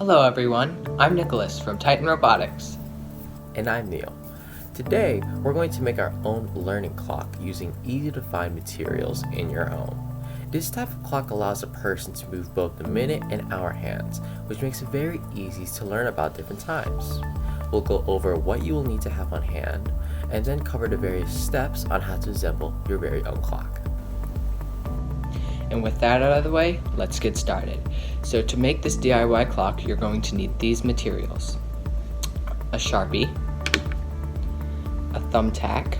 Hello everyone, I'm Nicholas from Titan Robotics. And I'm Neil. Today, we're going to make our own learning clock using easy-to-find materials in your home. This type of clock allows a person to move both the minute and hour hands, which makes it very easy to learn about different times. We'll go over what you will need to have on hand, and then cover the various steps on how to assemble your very own clock. And with that out of the way, let's get started. So to make this DIY clock, you're going to need these materials: a Sharpie, a thumbtack,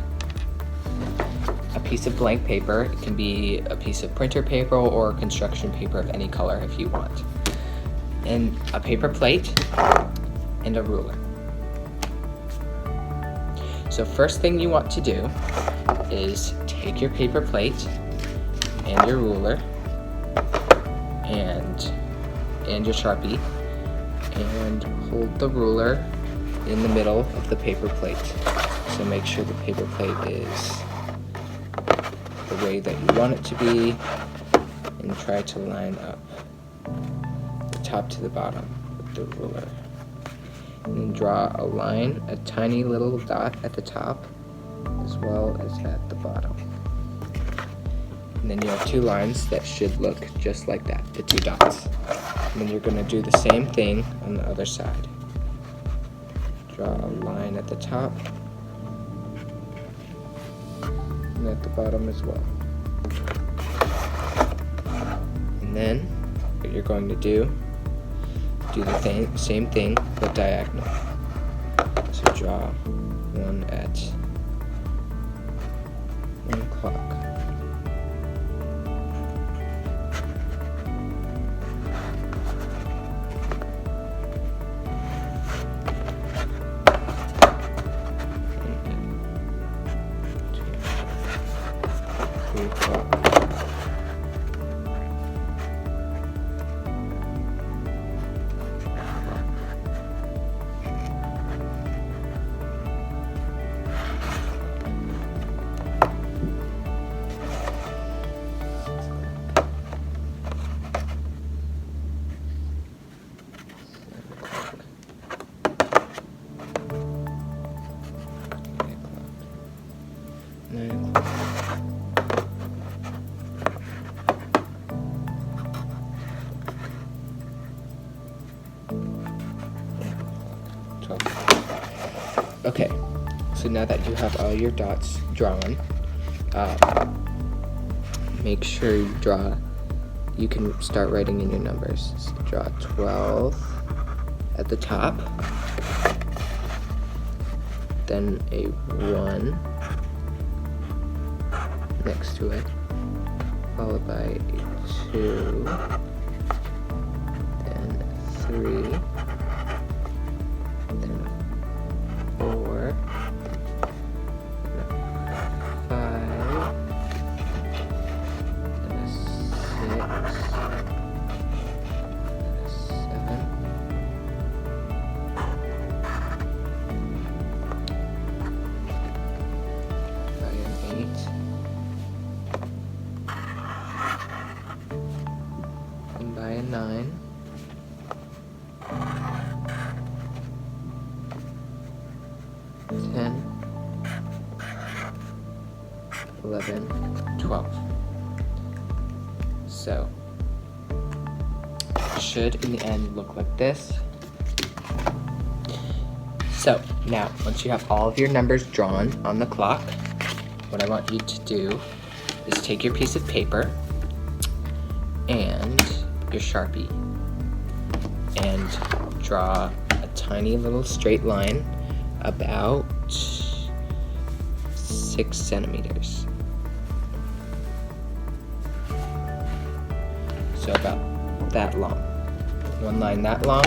a piece of blank paper. It can be a piece of printer paper or construction paper of any color if you want, and a paper plate, and a ruler. So first thing you want to do is take your paper plate and your ruler and your Sharpie and hold the ruler in the middle of the paper plate. So make sure the paper plate is the way that you want it to be, and try to line up the top to the bottom with the ruler. And then draw a line, a tiny little dot at the top as well as at the bottom. And then you have two lines that should look just like that, the two dots. And then you're going to do the same thing on the other side. Draw a line at the top and at the bottom as well. And then what you're going to do the same thing but diagonal. So draw one at 1 o'clock. Okay, so now that you have all your dots drawn, make sure you can start writing in your numbers. So draw 12 at the top, then a 1 next to it, followed by a 2, then a 3, then a 4, then a 5, then a 6, then a 7, by an 8, and by a 9, 10, 11, 12. So, it should in the end look like this. So, now, once you have all of your numbers drawn on the clock, what I want you to do is take your piece of paper and your Sharpie and draw a tiny little straight line about 6 centimeters. So about that long. One line that long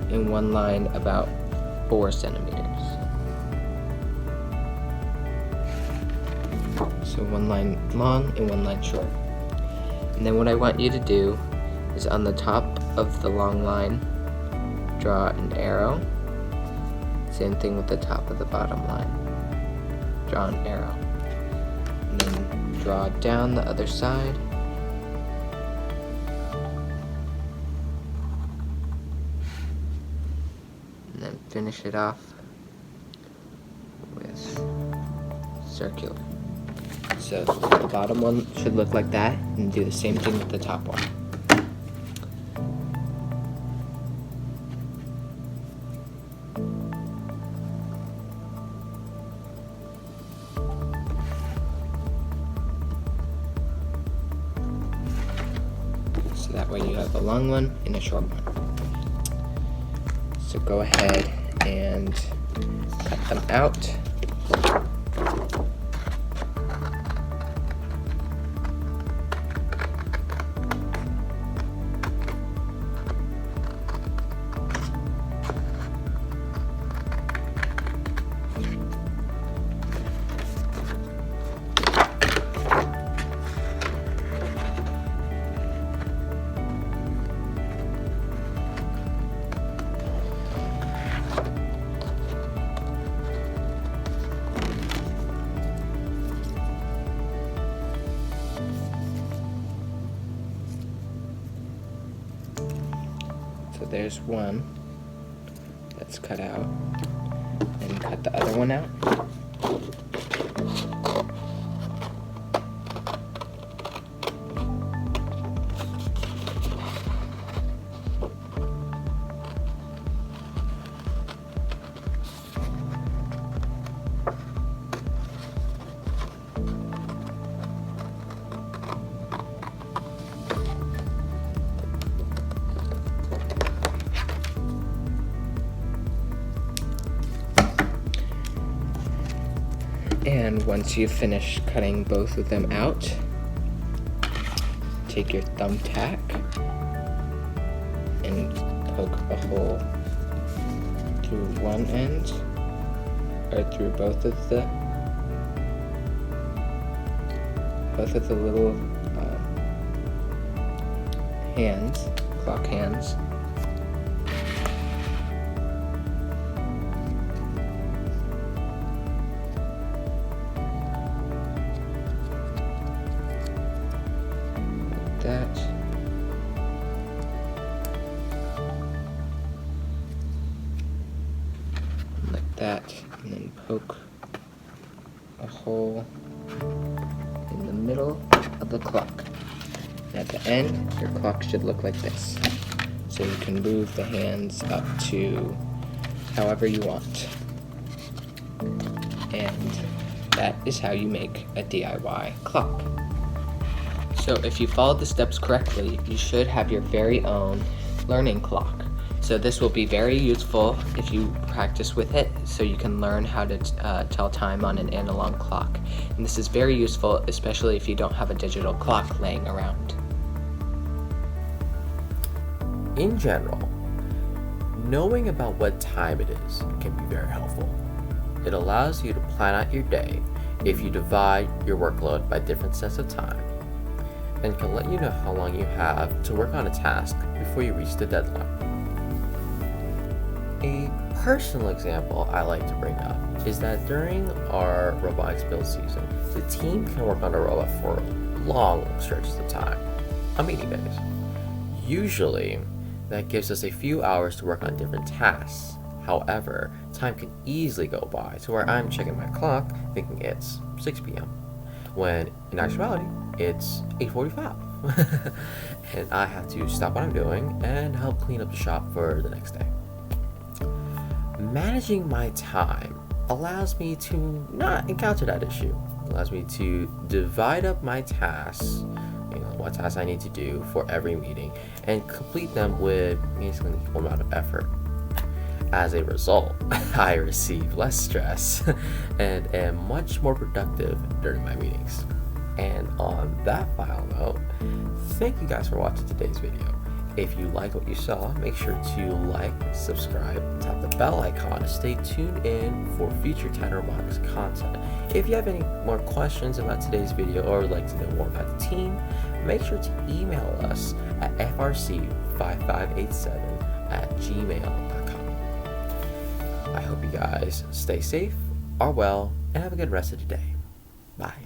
and one line about 4 centimeters. So one line long and one line short. And then what I want you to do is on the top of the long line, draw an arrow. Same thing with the top of the bottom line. Draw an arrow. And then draw down the other side. finish it off with circular. So the bottom one should look like that, and do the same thing with the top one. So that way you have a long one and a short one. So go ahead and cut them out. So there's one that's cut out, and cut the other one out. And once you've finished cutting both of them out, take your thumbtack and poke a hole through one end, or through both of the little hands, clock hands. That. Like that, and then poke a hole in the middle of the clock. And at the end, your clock should look like this. So you can move the hands up to however you want. And that is how you make a DIY clock. So if you followed the steps correctly, you should have your very own learning clock. So this will be very useful if you practice with it, so you can learn how to tell time on an analog clock. And this is very useful, especially if you don't have a digital clock laying around. In general, knowing about what time it is can be very helpful. It allows you to plan out your day if you divide your workload by different sets of time, and can let you know how long you have to work on a task before you reach the deadline. A personal example I like to bring up is that during our robotics build season, the team can work on a robot for long stretches of time on meeting days. Usually, that gives us a few hours to work on different tasks. However, time can easily go by to where I'm checking my clock thinking it's 6 p.m. when in actuality, it's 8:45. And I have to stop what I'm doing and help clean up the shop for the next day. Managing my time allows me to not encounter that issue. It allows me to divide up my tasks, what tasks I need to do for every meeting, and complete them with basically an equal amount of effort. As a result, I receive less stress and am much more productive during my meetings. And on that final note, thank you guys for watching today's video. If you like what you saw, make sure to like, subscribe, tap the bell icon to stay tuned in for future Tanner Robotics content. If you have any more questions about today's video or would like to know more about the team, make sure to email us at frc5587@gmail.com. I hope you guys stay safe, are well, and have a good rest of the day. Bye.